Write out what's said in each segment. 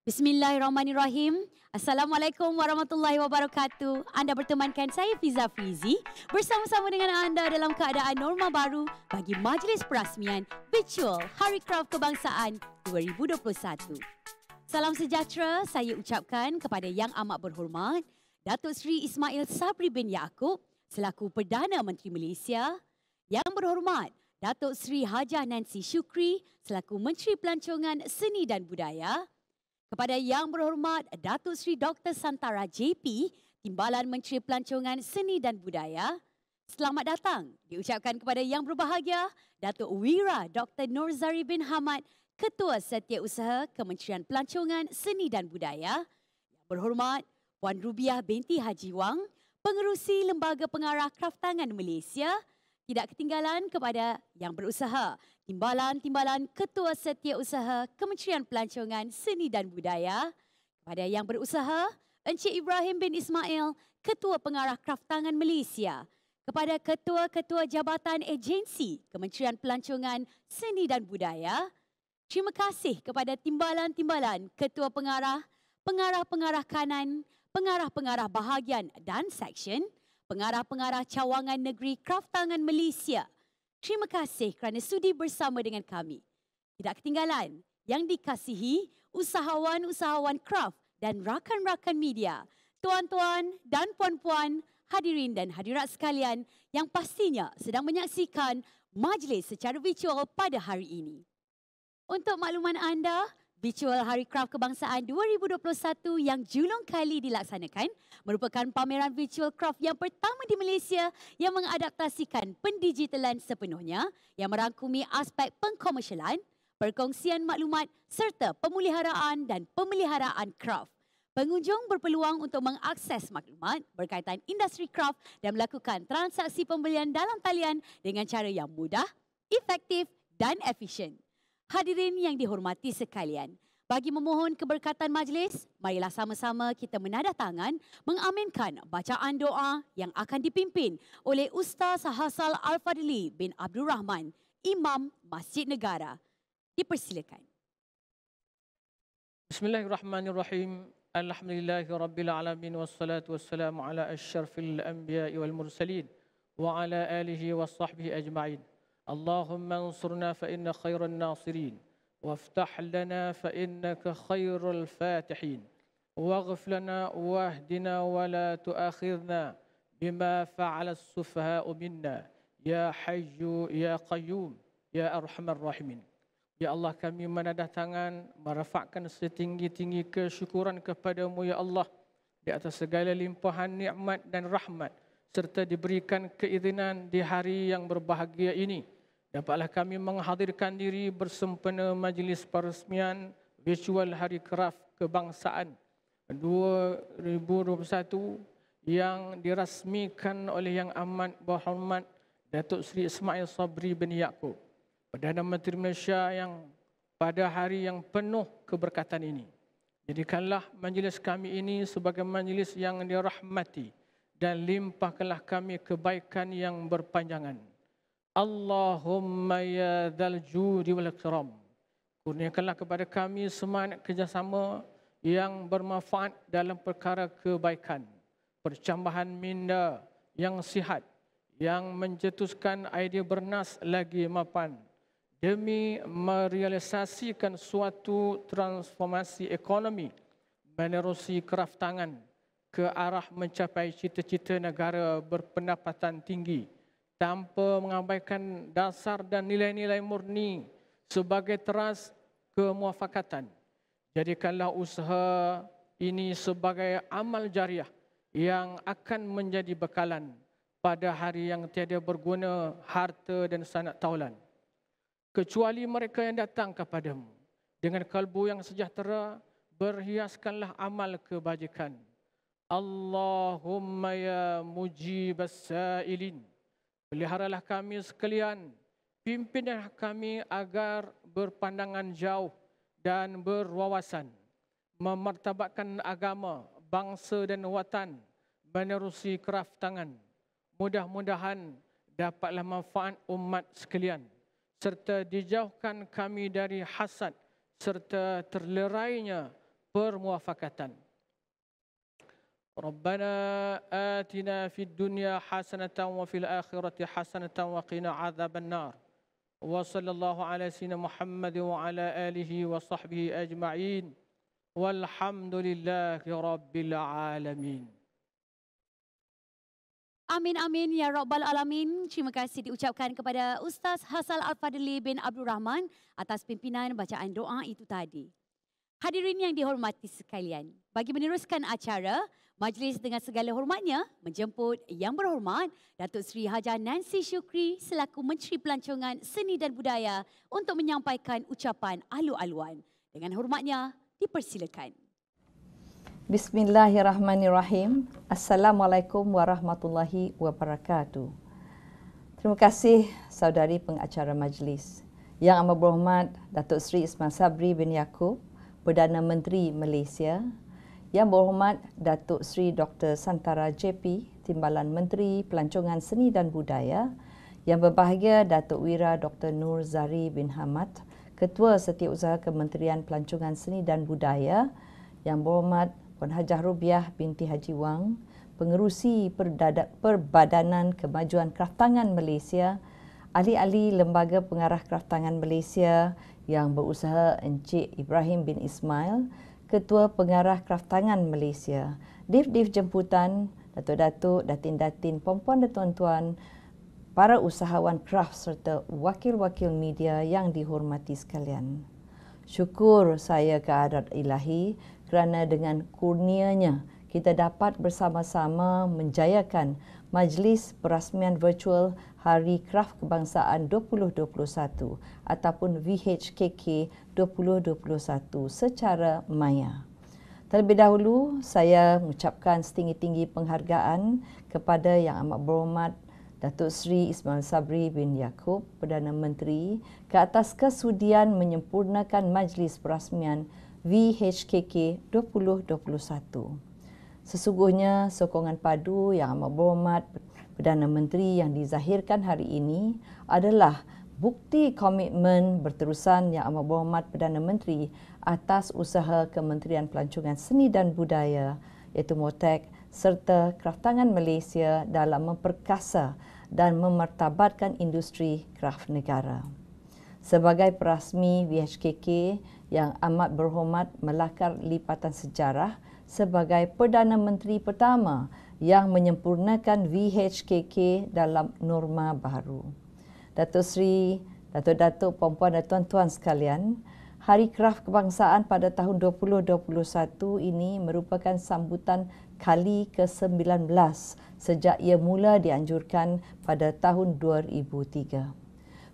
Bismillahirrahmanirrahim. Assalamualaikum warahmatullahi wabarakatuh. Anda bertemankan saya Fiza Frizi bersama-sama dengan anda dalam keadaan norma baru bagi Majlis Perasmian Virtual Hari Kraft Kebangsaan 2021. Salam sejahtera saya ucapkan kepada Yang Amat Berhormat Datuk Seri Ismail Sabri bin Yaakob selaku Perdana Menteri Malaysia, Yang Berhormat Datuk Seri Hajah Nancy Shukri selaku Menteri Pelancongan Seni dan Budaya, kepada Yang Berhormat Datuk Seri Dr. Santara JP, Timbalan Menteri Pelancongan Seni dan Budaya, selamat datang diucapkan kepada Yang Berbahagia Datuk Wira Dr. Norzari bin Hamad, Ketua Setiausaha Kementerian Pelancongan Seni dan Budaya, Yang Berhormat Puan Rubiah binti Haji Wang, Pengerusi Lembaga Pengarah Kraftangan Malaysia, tidak ketinggalan kepada Yang Berusaha Timbalan-timbalan Ketua Setiausaha Kementerian Pelancongan Seni dan Budaya, kepada Yang Berusaha Encik Ibrahim bin Ismail, Ketua Pengarah Kraftangan Malaysia, kepada Ketua-Ketua Jabatan Agensi Kementerian Pelancongan Seni dan Budaya. Terima kasih kepada timbalan-timbalan Ketua Pengarah, Pengarah-pengarah kanan, Pengarah-pengarah bahagian dan seksyen, Pengarah-pengarah cawangan negeri Kraftangan Malaysia. Terima kasih kerana sudi bersama dengan kami. Tidak ketinggalan yang dikasihi usahawan-usahawan kraft dan rakan-rakan media, tuan-tuan dan puan-puan, hadirin dan hadirat sekalian yang pastinya sedang menyaksikan majlis secara virtual pada hari ini. Untuk makluman anda, Virtual Hari Kraft Kebangsaan 2021 yang julung kali dilaksanakan merupakan pameran virtual kraft yang pertama di Malaysia yang mengadaptasikan pendigitalan sepenuhnya yang merangkumi aspek pengkomersialan, perkongsian maklumat serta pemeliharaan dan pemeliharaan kraft. Pengunjung berpeluang untuk mengakses maklumat berkaitan industri kraft dan melakukan transaksi pembelian dalam talian dengan cara yang mudah, efektif dan efisien. Hadirin yang dihormati sekalian, bagi memohon keberkatan majlis, marilah sama-sama kita menadah mengaminkan bacaan doa yang akan dipimpin oleh Ustaz Hasal Al-Fadli bin Abdul Rahman, Imam Masjid Negara. Dipersilakan. Bismillahirrahmanirrahim. Alhamdulillahirabbil alamin wassalatu wassalamu ala asyrafil anbiya'i wal mursalin wa ala alihi washabbihi ajma'in. اللهم انصرنا فإن خير الناصرين وافتح لنا فإنك خير الفاتحين واغفر لنا واهدنا ولا تؤاخذنا بما فعل السفهاء منا يا حي يا قيوم يا أرحم الراحمين. Ya Allah, kami menadah tangan merafakkan setinggi-tinggi kesyukuran kepadamu ya Allah di atas segala limpahan nikmat dan rahmat serta diberikan keizinan di hari yang berbahagia ini. Dapatlah kami menghadirkan diri bersempena majlis peresmian virtual Hari Kraft Kebangsaan 2021 yang dirasmikan oleh Yang Amat Berhormat Datuk Seri Ismail Sabri bin Yaakob, Perdana Menteri Malaysia, yang pada hari yang penuh keberkatan ini. Jadikanlah majlis kami ini sebagai majlis yang dirahmati dan limpahkanlah kami kebaikan yang berpanjangan. Allahumma ya dzal judi wal ikram. Kurniakanlah kepada kami semangat kerjasama yang bermanfaat dalam perkara kebaikan, percambahan minda yang sihat, yang mencetuskan idea bernas lagi mapan demi merealisasikan suatu transformasi ekonomi menerusi kraftangan ke arah mencapai cita-cita negara berpendapatan tinggi, tanpa mengabaikan dasar dan nilai-nilai murni sebagai teras kemuafakatan. Jadikanlah usaha ini sebagai amal jariah yang akan menjadi bekalan pada hari yang tiada berguna harta dan sanak taulan, kecuali mereka yang datang kepadamu dengan kalbu yang sejahtera. Berhiaskanlah amal kebajikan. Allahumma ya mujibas sa'ilin. Peliharalah kami sekalian, pimpinlah kami agar berpandangan jauh dan berwawasan, memartabatkan agama, bangsa dan watan menerusi kraftangan. Mudah-mudahan dapatlah manfaat umat sekalian, serta dijauhkan kami dari hasad serta terlerainya permuafakatan. Rabbana atina fid dunya hasanatan wa fil akhirati hasanatan wa qina adzaban nar. Wa sallallahu ala sayyidina Muhammad wa ala alihi wa sahbihi ajma'in. Walhamdulillahi rabbil alamin. Amin amin ya rabbal alamin. Terima kasih diucapkan kepada Ustaz Hasal Al-Fadli bin Abdul Rahman atas pimpinan bacaan doa itu tadi. Hadirin yang dihormati sekalian, bagi meneruskan acara, majlis dengan segala hormatnya menjemput Yang Berhormat Datuk Seri Haja Nancy Shukri selaku Menteri Pelancongan Seni dan Budaya untuk menyampaikan ucapan alu-aluan. Dengan hormatnya, dipersilakan. Bismillahirrahmanirrahim. Assalamualaikum warahmatullahi wabarakatuh. Terima kasih saudari pengacara majlis. Yang Amat Berhormat Datuk Seri Ismail Sabri bin Yaakob, Perdana Menteri Malaysia. Yang Berhormat Datuk Seri Dr. Santara JP, Timbalan Menteri Pelancongan Seni dan Budaya. Yang berbahagia Datuk Wira Dr. Nur Zari bin Hamad, Ketua Setiausaha Kementerian Pelancongan Seni dan Budaya. Yang Berhormat Puan Hajah Rubiah binti Haji Wang, Pengerusi Perbadanan Kemajuan Kraftangan Malaysia, ahli-ahli Lembaga Pengarah Kraftangan Malaysia yang berusaha Encik Ibrahim bin Ismail, Ketua Pengarah Kraftangan Malaysia, Div-Div Jemputan, Datuk-Datuk, Datin-Datin, Puan-Puan dan Tuan-Tuan, para usahawan kraf serta wakil-wakil media yang dihormati sekalian. Syukur saya kehadrat ilahi kerana dengan kurnianya kita dapat bersama-sama menjayakan Majlis Perasmian Virtual Hari Kraf Kebangsaan 2021 ataupun VHKK 2021 secara maya. Terlebih dahulu, saya mengucapkan setinggi-tinggi penghargaan kepada Yang Amat Berhormat Datuk Seri Ismail Sabri bin Yaakob, Perdana Menteri, ke atas kesudian menyempurnakan Majlis Perasmian VHKK 2021. Sesungguhnya sokongan padu Yang Amat Berhormat Perdana Menteri yang dizahirkan hari ini adalah bukti komitmen berterusan Yang Amat Berhormat Perdana Menteri atas usaha Kementerian Pelancongan Seni dan Budaya iaitu MOTEK serta Kraftangan Malaysia dalam memperkasa dan memartabatkan industri kraf negara. Sebagai perasmi VHKK, Yang Amat Berhormat melakar lipatan sejarah sebagai Perdana Menteri pertama yang menyempurnakan VHKK dalam norma baru. Datuk Seri, Datuk-Datuk, Puan-Puan dan Tuan-Tuan sekalian, Hari Kraf Kebangsaan pada tahun 2021 ini merupakan sambutan kali ke-19 sejak ia mula dianjurkan pada tahun 2003.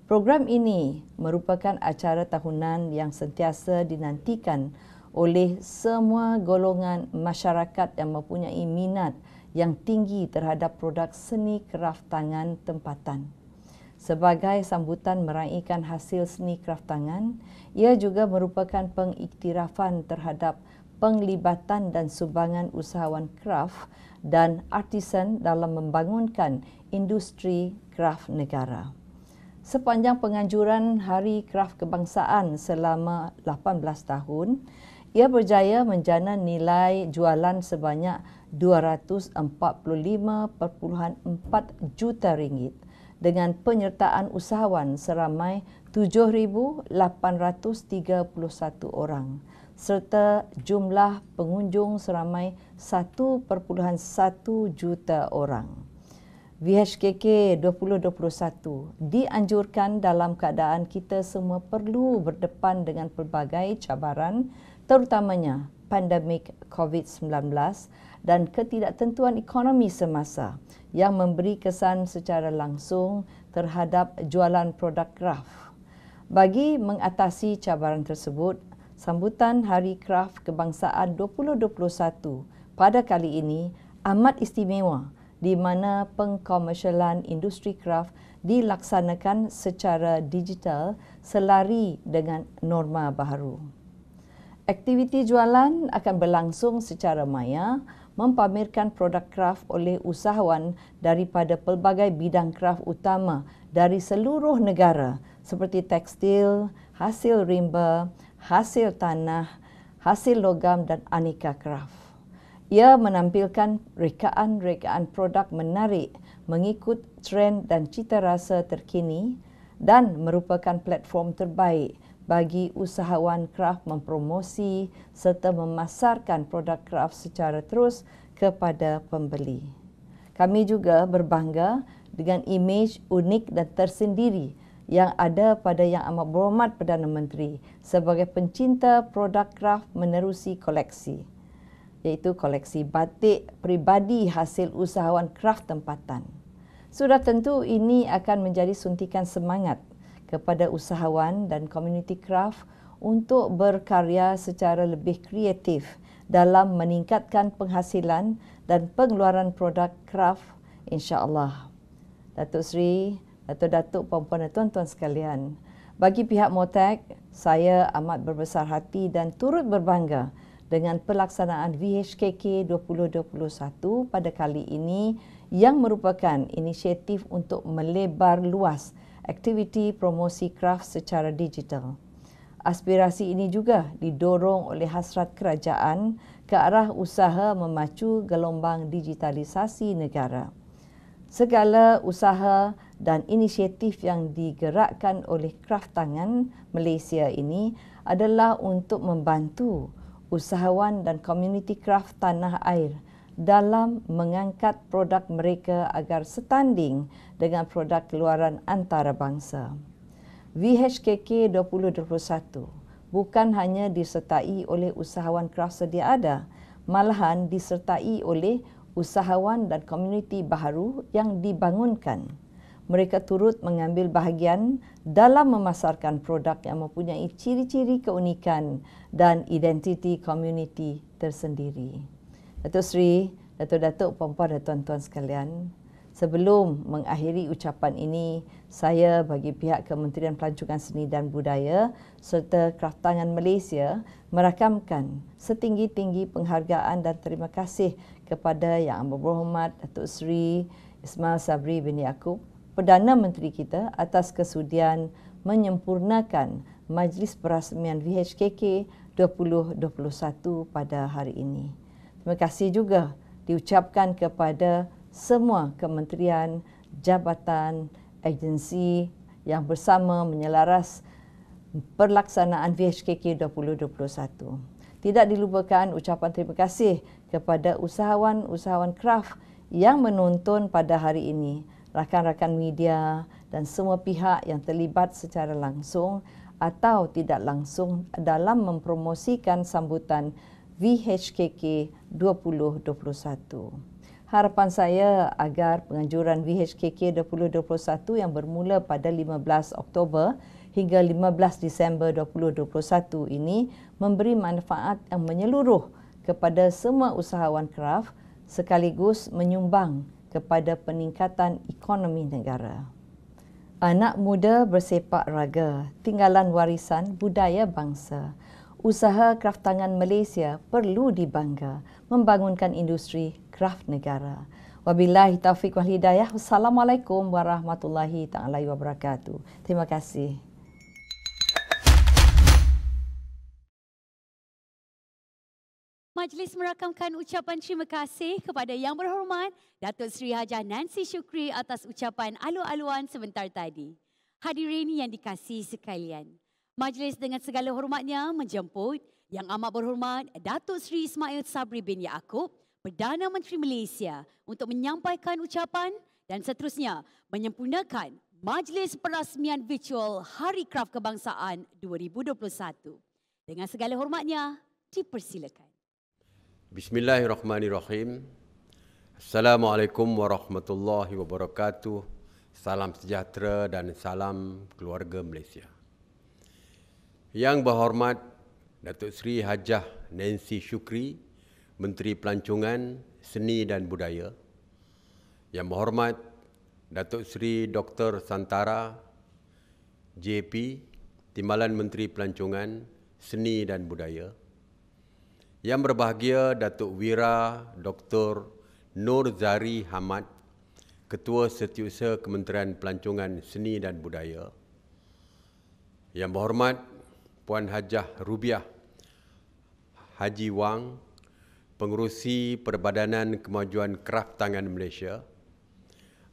Program ini merupakan acara tahunan yang sentiasa dinantikan oleh semua golongan masyarakat yang mempunyai minat yang tinggi terhadap produk seni kraf tangan tempatan. Sebagai sambutan meraihkan hasil seni kraftangan, ia juga merupakan pengiktirafan terhadap penglibatan dan sumbangan usahawan kraf dan artisan dalam membangunkan industri kraf negara. Sepanjang penganjuran Hari Kraf Kebangsaan selama 18 tahun, ia berjaya menjana nilai jualan sebanyak RM245.4 juta dengan penyertaan usahawan seramai 7,831 orang serta jumlah pengunjung seramai 1.1 juta orang. VHKK 2021 dianjurkan dalam keadaan kita semua perlu berdepan dengan pelbagai cabaran, terutamanya pandemik COVID-19 dan ketidaktentuan ekonomi semasa yang memberi kesan secara langsung terhadap jualan produk kraf. Bagi mengatasi cabaran tersebut, sambutan Hari Kraf Kebangsaan 2021 pada kali ini amat istimewa di mana pengkomersialan industri kraf dilaksanakan secara digital selari dengan norma baru. Aktiviti jualan akan berlangsung secara maya, mempamerkan produk kraf oleh usahawan daripada pelbagai bidang kraf utama dari seluruh negara seperti tekstil, hasil rimba, hasil tanah, hasil logam dan aneka kraft. Ia menampilkan rekaan-rekaan produk menarik mengikut trend dan cita rasa terkini dan merupakan platform terbaik bagi usahawan kraft mempromosi serta memasarkan produk kraft secara terus kepada pembeli. Kami juga berbangga dengan imej unik dan tersendiri yang ada pada Yang Amat Berhormat Perdana Menteri sebagai pencinta produk kraft menerusi koleksi, iaitu koleksi batik peribadi hasil usahawan kraft tempatan. Sudah tentu ini akan menjadi suntikan semangat kepada usahawan dan komuniti kraft untuk berkarya secara lebih kreatif dalam meningkatkan penghasilan dan pengeluaran produk kraft, insya-Allah. Datuk Seri, Datuk-datuk, puan-puan dan tuan-tuan sekalian, bagi pihak MOTAC, saya amat berbesar hati dan turut berbangga dengan pelaksanaan VHKK 2021 pada kali ini yang merupakan inisiatif untuk melebar luas aktiviti promosi kraft secara digital. Aspirasi ini juga didorong oleh hasrat kerajaan ke arah usaha memacu gelombang digitalisasi negara. Segala usaha dan inisiatif yang digerakkan oleh kraft tangan Malaysia ini adalah untuk membantu usahawan dan komuniti kraft tanah air dalam mengangkat produk mereka agar setanding dengan produk keluaran antarabangsa. VHKK 2021 bukan hanya disertai oleh usahawan kraft sedia ada, malahan disertai oleh usahawan dan komuniti baharu yang dibangunkan. Mereka turut mengambil bahagian dalam memasarkan produk yang mempunyai ciri-ciri keunikan dan identiti komuniti tersendiri. Datuk Seri, Datuk-datuk, puan-puan dan tuan-tuan sekalian, sebelum mengakhiri ucapan ini, saya bagi pihak Kementerian Pelancongan Seni dan Budaya serta Kraft Tangan Malaysia merakamkan setinggi-tinggi penghargaan dan terima kasih kepada Yang Amat Berhormat Datuk Seri Ismail Sabri bin Yaakob, Perdana Menteri kita, atas kesudian menyempurnakan Majlis Perasmian VHKK 2021 pada hari ini. Terima kasih juga diucapkan kepada semua kementerian, jabatan, agensi yang bersama menyelaras pelaksanaan VHKK 2021. Tidak dilupakan ucapan terima kasih kepada usahawan-usahawan kraft yang menonton pada hari ini, rakan-rakan media dan semua pihak yang terlibat secara langsung atau tidak langsung dalam mempromosikan sambutan VHKK 2021. Harapan saya agar penganjuran VHKK 2021 yang bermula pada 15 Oktober hingga 15 Disember 2021 ini memberi manfaat yang menyeluruh kepada semua usahawan kraft sekaligus menyumbang kepada peningkatan ekonomi negara. Anak muda bersepak raga, tinggalan warisan budaya bangsa. Usaha kraft tangan Malaysia perlu dibangga membangunkan industri kraft negara. Wabillahi taufiq wal hidayah. Wassalamualaikum warahmatullahi taala wabarakatuh. Terima kasih. Majlis merakamkan ucapan terima kasih kepada Yang Berhormat Datuk Seri Hajah Nancy Shukri atas ucapan alu-aluan sebentar tadi. Hadirin yang dikasihi sekalian, majlis dengan segala hormatnya menjemput Yang Amat Berhormat Datuk Seri Ismail Sabri bin Yaakob, Perdana Menteri Malaysia, untuk menyampaikan ucapan dan seterusnya menyempurnakan Majlis Perasmian Virtual Hari Kraft Kebangsaan 2021. Dengan segala hormatnya, dipersilakan. Bismillahirrahmanirrahim. Assalamualaikum warahmatullahi wabarakatuh. Salam sejahtera dan salam keluarga Malaysia. Yang Berhormat Datuk Seri Hajah Nancy Shukri, Menteri Pelancongan, Seni dan Budaya. Yang Berhormat Datuk Seri Dr. Santara JP, Timbalan Menteri Pelancongan, Seni dan Budaya. Yang berbahagia Datuk Wira Dr. Nur Zari Hamad, Ketua Setiausaha Kementerian Pelancongan Seni dan Budaya. Yang Berhormat Puan Hajah Rubiah Haji Wang, Pengerusi Perbadanan Kemajuan Kraf Tangan Malaysia,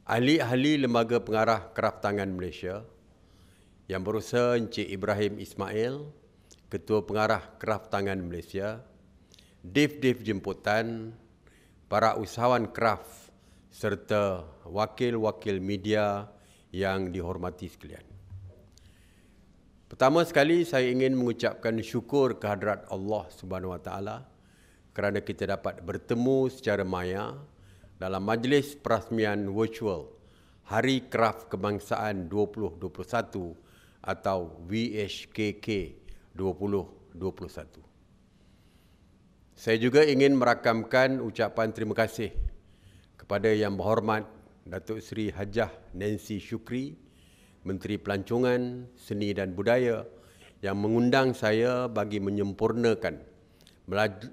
ahli-ahli Lembaga Pengarah Kraf Tangan Malaysia, Yang Berusaha Encik Ibrahim Ismail, Ketua Pengarah Kraf Tangan Malaysia, Div-Div Jemputan, para usahawan kraf serta wakil-wakil media yang dihormati sekalian. Pertama sekali saya ingin mengucapkan syukur kehadrat Allah Subhanahu Wa Taala kerana kita dapat bertemu secara maya dalam majlis perasmian virtual Hari Kraf Kebangsaan 2021 atau VHKK 2021. Saya juga ingin merakamkan ucapan terima kasih kepada Yang Berhormat Datuk Seri Hajah Nancy Shukri, Menteri Pelancongan, Seni dan Budaya yang mengundang saya bagi menyempurnakan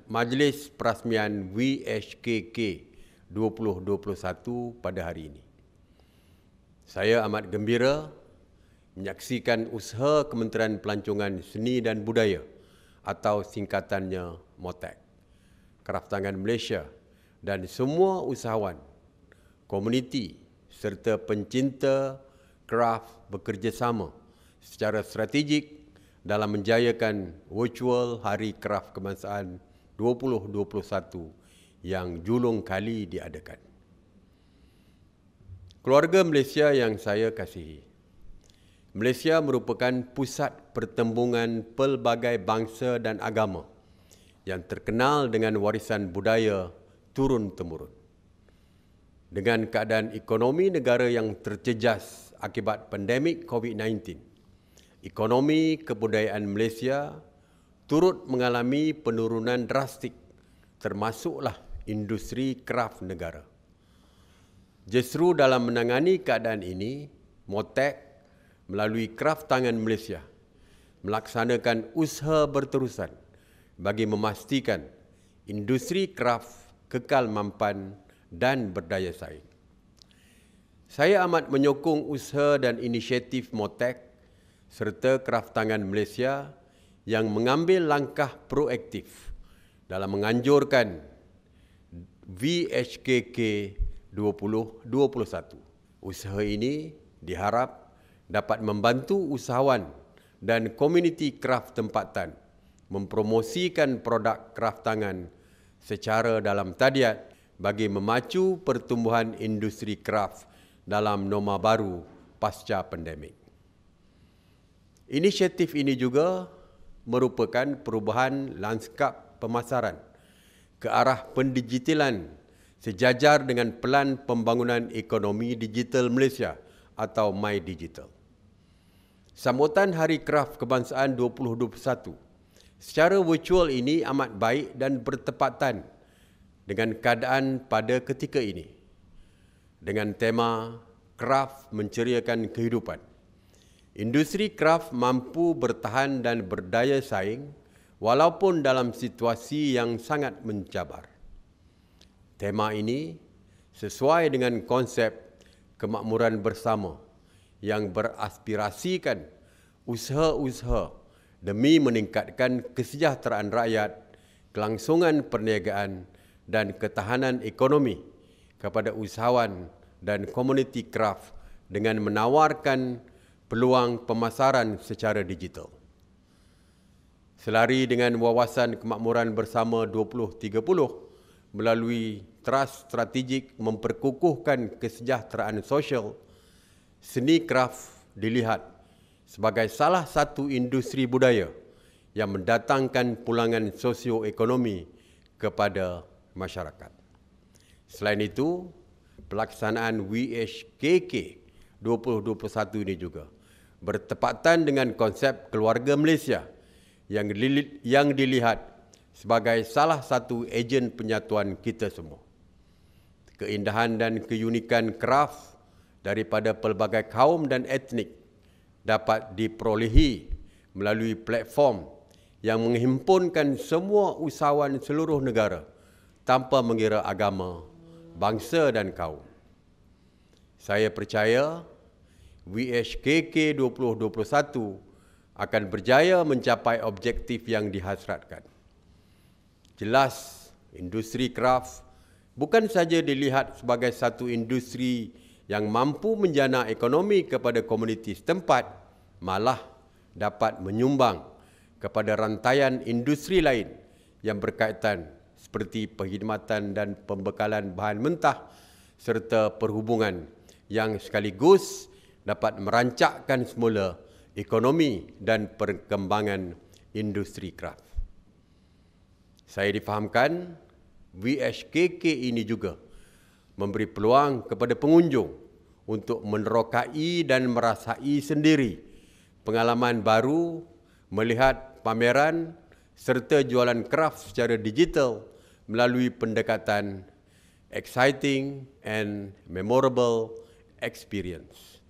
majlis perasmian VHKK 2021 pada hari ini. Saya amat gembira menyaksikan usaha Kementerian Pelancongan, Seni dan Budaya atau singkatannya MOTAK, Kraf Tangan Malaysia dan semua usahawan, komuniti serta pencinta kraf bekerjasama secara strategik dalam menjayakan virtual Hari Kraf Kebangsaan 2021 yang julung kali diadakan. Keluarga Malaysia yang saya kasihi, Malaysia merupakan pusat pertembungan pelbagai bangsa dan agama yang terkenal dengan warisan budaya turun-temurun. Dengan keadaan ekonomi negara yang terjejas akibat pandemik COVID-19, ekonomi kebudayaan Malaysia turut mengalami penurunan drastik, termasuklah industri kraf negara. Justru dalam menangani keadaan ini, MOTAK melalui Kraf Tangan Malaysia melaksanakan usaha berterusan bagi memastikan industri kraf kekal mampan dan berdaya saing. Saya amat menyokong usaha dan inisiatif MOTAK serta Kraf Tangan Malaysia yang mengambil langkah proaktif dalam menganjurkan VHKK 2021. Usaha ini diharap dapat membantu usahawan dan komuniti kraf tempatan mempromosikan produk kraf tangan secara dalam tadiat bagi memacu pertumbuhan industri kraf dalam norma baru pasca pandemik. Inisiatif ini juga merupakan perubahan lanskap pemasaran ke arah pendigitalan sejajar dengan Pelan Pembangunan Ekonomi Digital Malaysia atau MyDigital. Sambutan Hari Kraf Kebangsaan 2021 secara virtual ini amat baik dan bertepatan dengan keadaan pada ketika ini. Dengan tema Kraf Menceriakan Kehidupan, industri kraf mampu bertahan dan berdaya saing walaupun dalam situasi yang sangat mencabar. Tema ini sesuai dengan konsep kemakmuran bersama yang beraspirasikan usaha-usaha demi meningkatkan kesejahteraan rakyat, kelangsungan perniagaan dan ketahanan ekonomi kepada usahawan dan komuniti kraf dengan menawarkan peluang pemasaran secara digital. Selari dengan wawasan kemakmuran bersama 2030 melalui Trust Strategik memperkukuhkan kesejahteraan sosial, seni kraf dilihat sebagai salah satu industri budaya yang mendatangkan pulangan sosioekonomi kepada masyarakat. Selain itu, pelaksanaan VHKK 2021 ini juga bertepatan dengan konsep keluarga Malaysia yang dilihat sebagai salah satu ejen penyatuan kita semua. Keindahan dan keunikan kraf daripada pelbagai kaum dan etnik dapat diperolehi melalui platform yang menghimpunkan semua usahawan seluruh negara tanpa mengira agama, bangsa dan kaum. Saya percaya VHKK 2021 akan berjaya mencapai objektif yang dihasratkan. Jelas, industri kraft bukan saja dilihat sebagai satu industri yang mampu menjana ekonomi kepada komuniti setempat, malah dapat menyumbang kepada rantaian industri lain yang berkaitan seperti perkhidmatan dan pembekalan bahan mentah serta perhubungan yang sekaligus dapat merancakkan semula ekonomi dan perkembangan industri kraft. Saya difahamkan VHKK ini juga memberi peluang kepada pengunjung untuk menerokai dan merasai sendiri pengalaman baru melihat pameran serta jualan kraft secara digital melalui pendekatan exciting and memorable experience.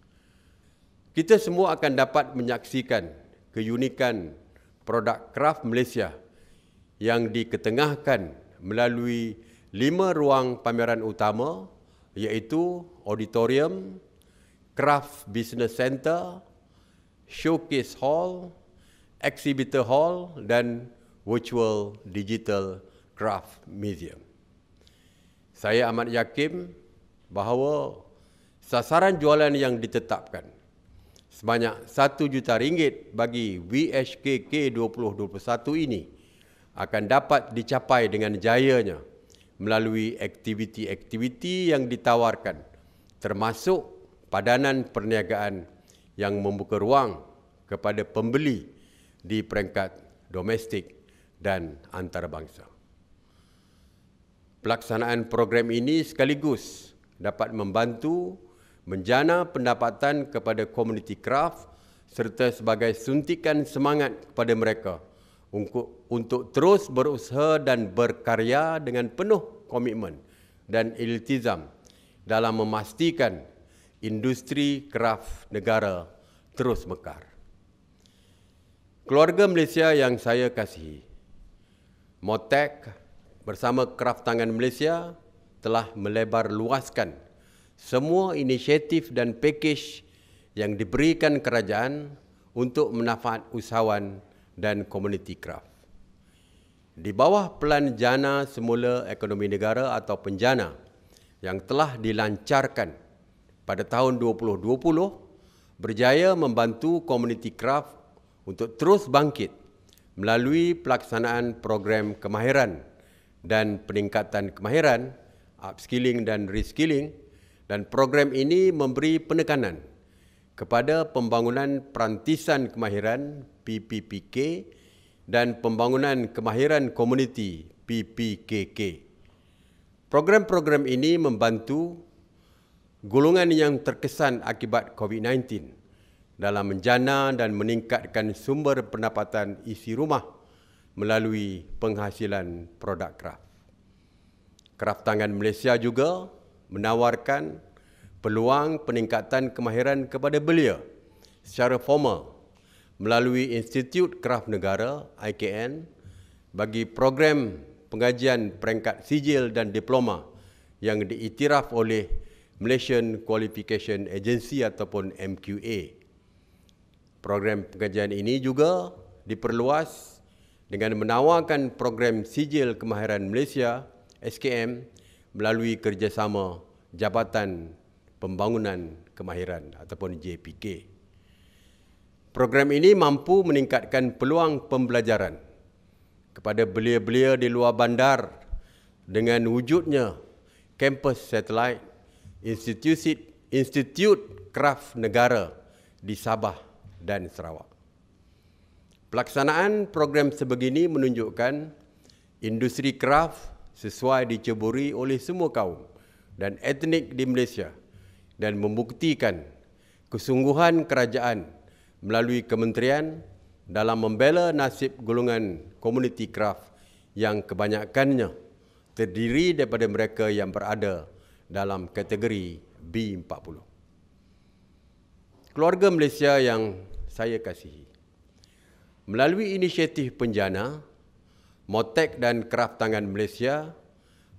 Kita semua akan dapat menyaksikan keunikan produk kraft Malaysia yang diketengahkan melalui 5 ruang pameran utama iaitu auditorium, Kraft Business Center, Showcase Hall, Exhibitor Hall dan Virtual Digital Kraft Museum. Saya amat yakin bahawa sasaran jualan yang ditetapkan sebanyak RM1 juta bagi VHKK 2021 ini akan dapat dicapai dengan jayanya melalui aktiviti-aktiviti yang ditawarkan, termasuk padanan perniagaan yang membuka ruang kepada pembeli di peringkat domestik dan antarabangsa. Pelaksanaan program ini sekaligus dapat membantu menjana pendapatan kepada komuniti kraft serta sebagai suntikan semangat kepada mereka untuk terus berusaha dan berkarya dengan penuh komitmen dan iltizam dalam memastikan industri kraft negara terus mekar. Keluarga Malaysia yang saya kasihi, Motek bersama Kraft Tangan Malaysia telah melebar luaskan semua inisiatif dan pakej yang diberikan kerajaan untuk manfaat usahawan dan komuniti kraft. Di bawah Pelan Jana Semula Ekonomi Negara atau Penjana yang telah dilancarkan pada tahun 2020, berjaya membantu komuniti kraft untuk terus bangkit melalui pelaksanaan program kemahiran dan peningkatan kemahiran, upskilling dan reskilling, dan program ini memberi penekanan kepada pembangunan perantisan kemahiran PPPK dan pembangunan kemahiran komuniti PPKK. Program-program ini membantu golongan yang terkesan akibat COVID-19 dalam menjana dan meningkatkan sumber pendapatan isi rumah melalui penghasilan produk kraft. Kraft Tangan Malaysia juga menawarkan peluang peningkatan kemahiran kepada belia secara formal melalui Institut Kraft Negara IKN bagi program pengajian peringkat sijil dan diploma yang diiktiraf oleh Malaysian Qualification Agency ataupun MQA. Program pengajian ini juga diperluas dengan menawarkan program sijil kemahiran Malaysia SKM melalui kerjasama Jabatan Pembangunan Kemahiran ataupun JPK. Program ini mampu meningkatkan peluang pembelajaran kepada belia-belia di luar bandar dengan wujudnya kampus satelit Institut Kraft Negara di Sabah dan Sarawak. Pelaksanaan program sebegini menunjukkan industri kraft sesuai diceburi oleh semua kaum dan etnik di Malaysia dan membuktikan kesungguhan kerajaan melalui kementerian dalam membela nasib golongan komuniti kraft yang kebanyakannya terdiri daripada mereka yang berada dalam kategori B40. Keluarga Malaysia yang saya kasihi, melalui inisiatif Penjana, Motek dan Kraft Tangan Malaysia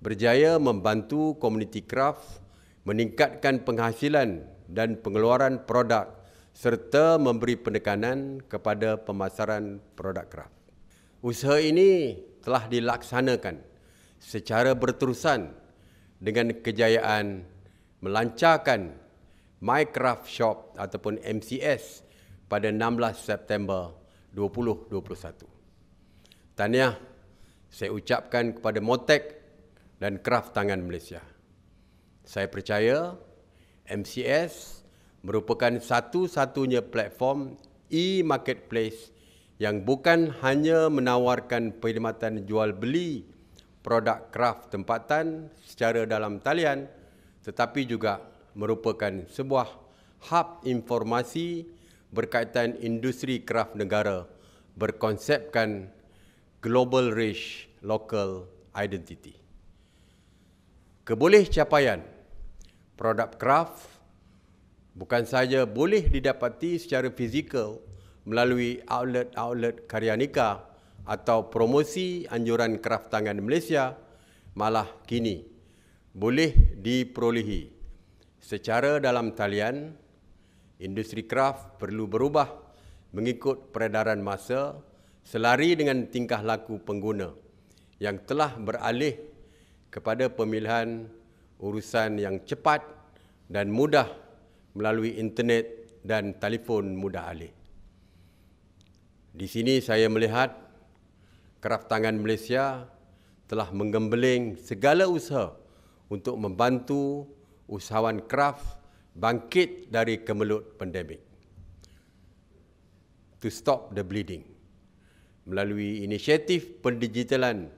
berjaya membantu komuniti kraft meningkatkan penghasilan dan pengeluaran produk serta memberi penekanan kepada pemasaran produk kraft. Usaha ini telah dilaksanakan secara berterusan dengan kejayaan melancarkan MyCraft Shop ataupun MCS pada 16 September 2021. Tahniah saya ucapkan kepada Motek dan Kraft Tangan Malaysia. Saya percaya MCS merupakan satu-satunya platform e-marketplace yang bukan hanya menawarkan perkhidmatan jual beli produk kraft tempatan secara dalam talian, tetapi juga merupakan sebuah hub informasi berkaitan industri kraft negara berkonsepkan global reach, local identity. Keboleh capaian produk kraft bukan sahaja boleh didapati secara fizikal melalui outlet-outlet karya nikah atau promosi anjuran kraft tangan Malaysia, malah kini boleh diperolehi secara dalam talian. Industri kraft perlu berubah mengikut peredaran masa selari dengan tingkah laku pengguna yang telah beralih kepada pemilihan urusan yang cepat dan mudah melalui internet dan telefon mudah alih. Di sini saya melihat Kraft Tangan Malaysia telah menggembeling segala usaha untuk membantu usahawan kraft bangkit dari kemelut pandemik. To stop the bleeding melalui inisiatif pendigitalan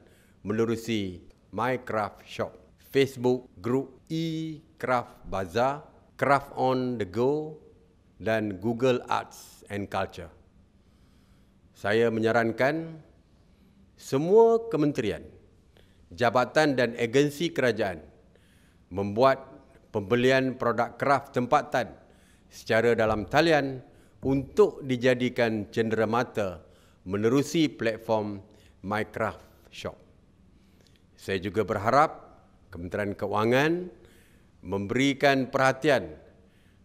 menerusi MyCraft Shop, Facebook Group e-Craft Bazaar, Craft on the Go dan Google Arts and Culture. Saya menyarankan semua kementerian, jabatan dan agensi kerajaan membuat pembelian produk kraft tempatan secara dalam talian untuk dijadikan cenderamata menerusi platform MyCraft Shop. Saya juga berharap Kementerian Keuangan memberikan perhatian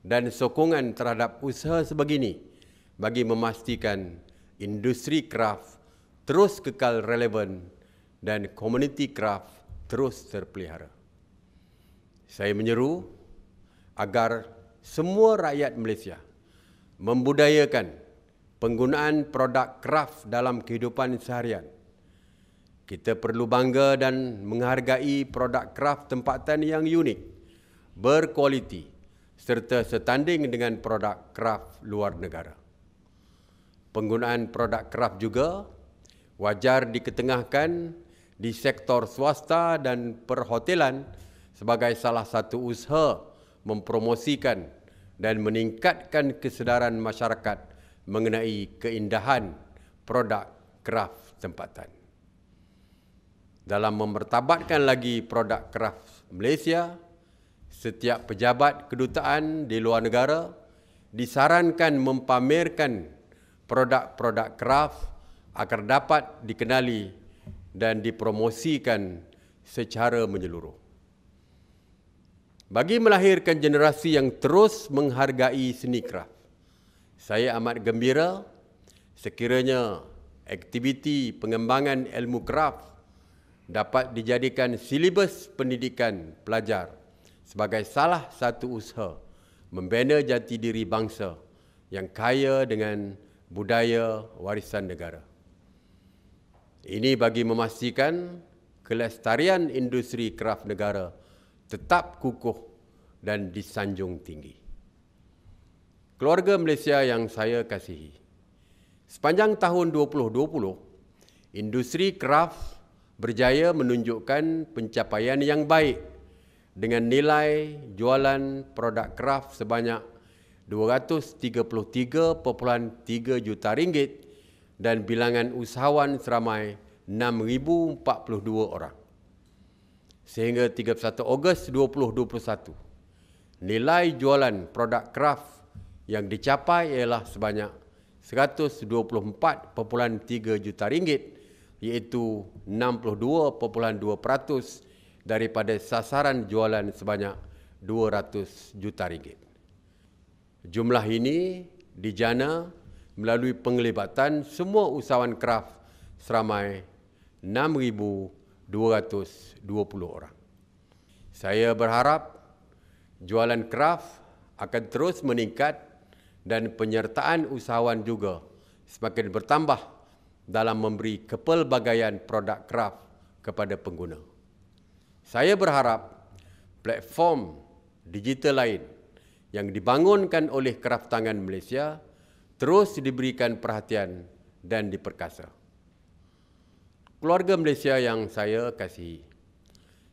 dan sokongan terhadap usaha sebegini bagi memastikan industri kraft terus kekal relevan dan komuniti kraft terus terpelihara. Saya menyeru agar semua rakyat Malaysia membudayakan penggunaan produk kraft dalam kehidupan seharian. Kita perlu bangga dan menghargai produk kraft tempatan yang unik, berkualiti serta setanding dengan produk kraft luar negara. Penggunaan produk kraft juga wajar diketengahkan di sektor swasta dan perhotelan sebagai salah satu usaha mempromosikan dan meningkatkan kesedaran masyarakat mengenai keindahan produk kraft tempatan. Dalam memertabatkan lagi produk kraft Malaysia, setiap pejabat kedutaan di luar negara disarankan mempamerkan produk-produk kraft agar dapat dikenali dan dipromosikan secara menyeluruh. Bagi melahirkan generasi yang terus menghargai seni kraft, saya amat gembira sekiranya aktiviti pengembangan ilmu kraft dapat dijadikan silibus pendidikan pelajar sebagai salah satu usaha membina jati diri bangsa yang kaya dengan budaya warisan negara. Ini bagi memastikan kelestarian industri kraft negara tetap kukuh dan disanjung tinggi. Keluarga Malaysia yang saya kasihi, sepanjang tahun 2020, industri kraft berjaya menunjukkan pencapaian yang baik dengan nilai jualan produk kraft sebanyak RM233.3 juta dan bilangan usahawan seramai 6,042 orang. Sehingga 31 Ogos 2021, nilai jualan produk kraft yang dicapai ialah sebanyak RM124.3 juta, iaitu 62.2% daripada sasaran jualan sebanyak RM200 juta. Jumlah ini dijana melalui penglibatan semua usahawan kraft seramai 6,220 orang. Saya berharap jualan kraft akan terus meningkat dan penyertaan usahawan juga semakin bertambah dalam memberi kepelbagaian produk kraft kepada pengguna. Saya berharap platform digital lain yang dibangunkan oleh kraft tangan Malaysia terus diberikan perhatian dan diperkasa. Keluarga Malaysia yang saya kasihi,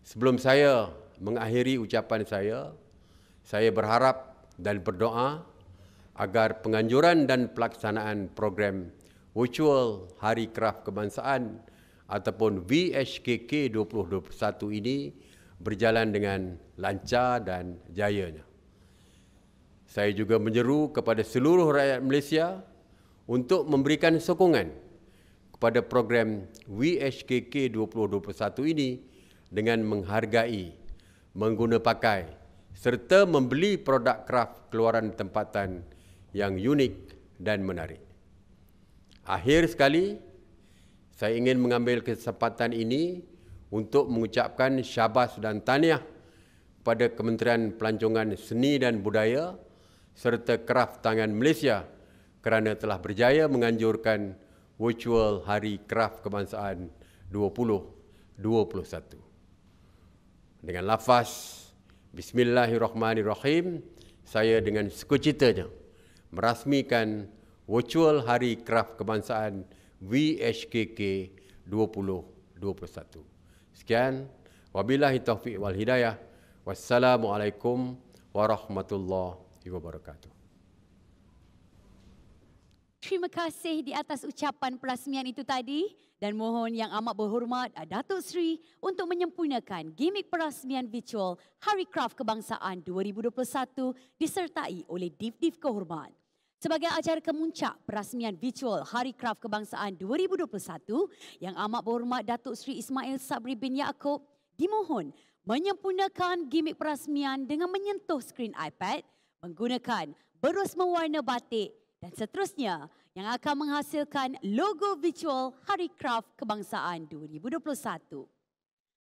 sebelum saya mengakhiri ucapan saya berharap dan berdoa agar penganjuran dan pelaksanaan program Virtual Hari Kraft Kebangsaan ataupun VHKK 2021 ini berjalan dengan lancar dan jayanya. Saya juga menyeru kepada seluruh rakyat Malaysia untuk memberikan sokongan kepada program VHKK 2021 ini dengan menghargai, mengguna pakai serta membeli produk kraft keluaran tempatan yang unik dan menarik. Akhir sekali, saya ingin mengambil kesempatan ini untuk mengucapkan syabas dan tahniah kepada Kementerian Pelancongan Seni dan Budaya serta Kraft Tangan Malaysia kerana telah berjaya menganjurkan Virtual Hari Kraft Kebangsaan 2021. Dengan lafaz Bismillahirrahmanirrahim, saya dengan sukacitanya merasmikan Virtual Hari Kraft Kebangsaan VHKK 2021. Sekian, wabillahi taufiq wal hidayah. Wassalamualaikum warahmatullahi wabarakatuh. Terima kasih di atas ucapan perasmian itu tadi dan mohon yang amat berhormat Datuk Seri untuk menyempurnakan gimik perasmian virtual Hari Kraft Kebangsaan 2021 disertai oleh Div-Div Kehormat. Sebagai acara kemuncak perasmian virtual Hari Kraft Kebangsaan 2021 yang amat berhormat Datuk Seri Ismail Sabri bin Yaakob dimohon menyempurnakan gimik perasmian dengan menyentuh skrin iPad menggunakan berus mewarna batik dan seterusnya yang akan menghasilkan logo virtual Hari Kraft Kebangsaan 2021.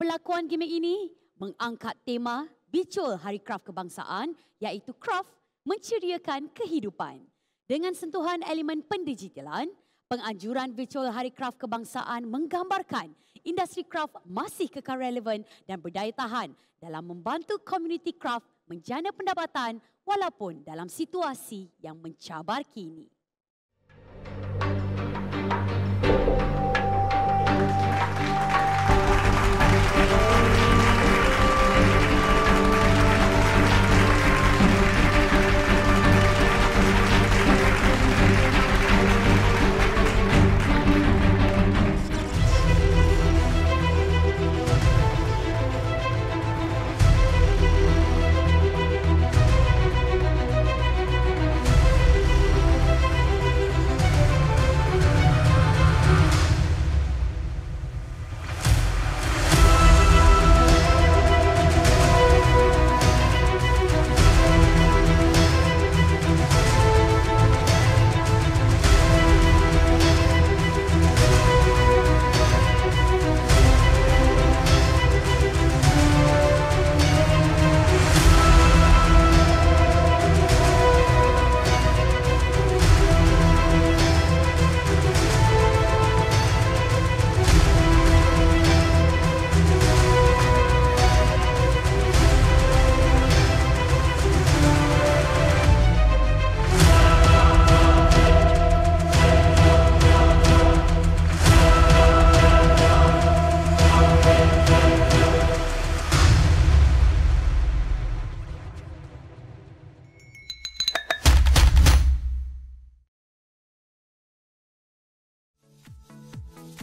Pelakuan gimik ini mengangkat tema virtual Hari Kraft Kebangsaan iaitu kraft menceriakan kehidupan. Dengan sentuhan elemen pendigitalan, penganjuran virtual Hari Kraft Kebangsaan menggambarkan industri kraft masih kekal relevan dan berdaya tahan dalam membantu komuniti kraft menjana pendapatan walaupun dalam situasi yang mencabar kini.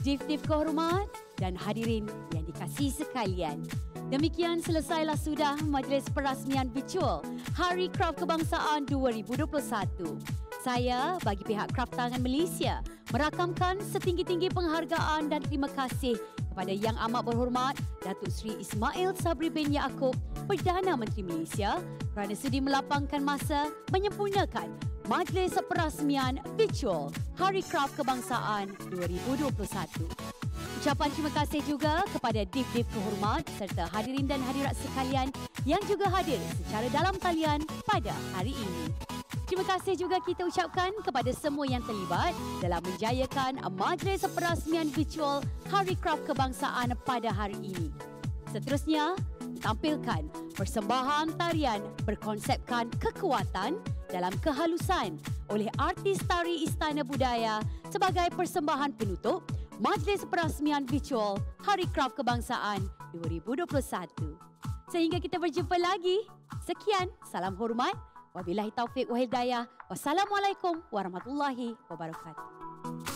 Div-Div Kehormat dan hadirin yang dikasihi sekalian. Demikian selesailah sudah majlis perasmian virtual Hari Kraft Kebangsaan 2021. Saya bagi pihak Kraft Tangan Malaysia merakamkan setinggi-tinggi penghargaan dan terima kasih kepada Yang Amat Berhormat Datuk Seri Ismail Sabri bin Yaakob, Perdana Menteri Malaysia kerana sudi melapangkan masa menyempurnakan Majlis Perasmian Virtual Hari Kraft Kebangsaan 2021. Ucapan terima kasih juga kepada div-div kehormat serta hadirin dan hadirat sekalian yang juga hadir secara dalam talian pada hari ini. Terima kasih juga kita ucapkan kepada semua yang terlibat dalam menjayakan Majlis Perasmian Virtual Hari Kraft Kebangsaan pada hari ini. Seterusnya, tampilkan persembahan tarian berkonsepkan kekuatan dalam kehalusan oleh artis tari Istana Budaya sebagai persembahan penutup Majlis Perasmian Virtual Hari Kraft Kebangsaan 2021. Sehingga kita berjumpa lagi. Sekian, salam hormat. Wabillahi taufiq wa hidayah. Wassalamualaikum warahmatullahi wabarakatuh.